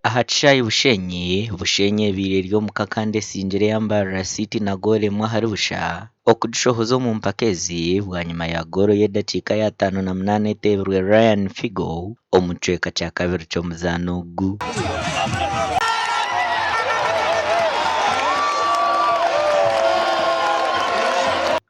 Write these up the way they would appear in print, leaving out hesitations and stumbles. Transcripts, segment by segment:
Ahachai Bushenye bireryo mukakande sinjire yambara City na gole mwaharusha okudushohozo mu mpakezi bwa nyuma ya goro y'edakika ya 58 tebrwe Ryan Figo omucweka cya kabiri cyo muzanogu.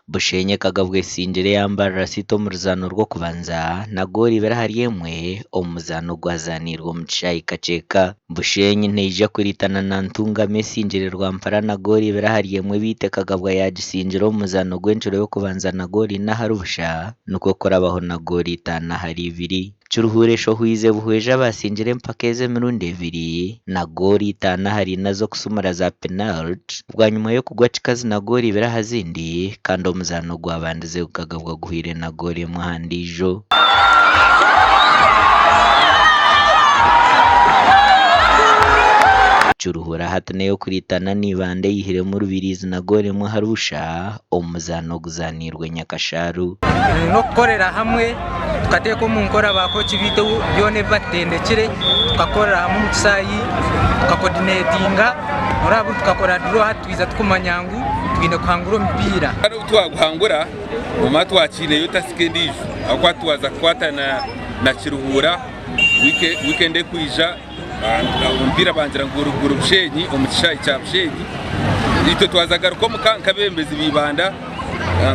Bushenye kagabwe sinjire yambara City mu ruzano rwo kubanza na goli berahari yemwe omuzano gwazanirwa mu Chai kaceka. Bushenye nteija kuritana na Ntunga Messinjire rwampara na goli berahari yemwe bite kagabwa yagisinjira omuzano gwencuro yo kubanza na goli na harusha nuko korabaho na goli tana hari ibiri churuhuresho huize buhweja basinjire mpakeze mirundi ebiri na goli tana hari nazo kusumara za penalty bwa nyuma yo kugwa chikazi na goli berahazindi kandi omuzano gwabandize ukagabwa guhire na goli mwahandijo. Churuhura hatane yo kuritana nibande yihire mu rubirizi na gole mu harusha omuzano guzanirwe Nyakasharu no korera hamwe tukateko mu nkora bakoci bito byone batendekere tukakorera hamwe mu Kisayi tukacoordinatinga murabu tukakora draw hatwiza tukumanyangu twine kwangura mpira ari twaguhangura mu matwakine yo tasikendije akwa twaza kwatana na Kiruhura weekend kwija umpira bangira nguruguru Bushenyi omucishayi cya Bushenyi ito twazagaruko mukabembezi bibanda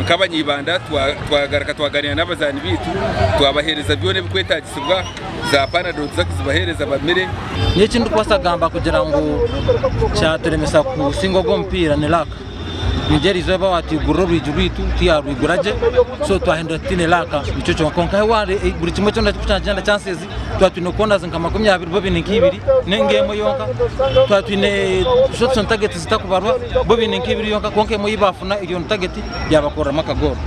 nk'abanyibanda twagaraka twaganira n'abazani bitu twabahereza byone bikwetagisibwa za panadol zakizibahereza bamere n'ikindi kwasagamba kugira ngo cyaturemesa ku singo g'ompira nilaka Nigeri zoba wati gururu rwitu tia rwiguraje so twahindura tine laka ico cyo konka ware buri kimwe cyo ndacana chances twatwine konda zinka 20 bobi nkibiri nengemo yonka twatwine shots on target zitakubarwa bobi nkibiri yonka konke mo yibafuna iyo target yabakora makagoro.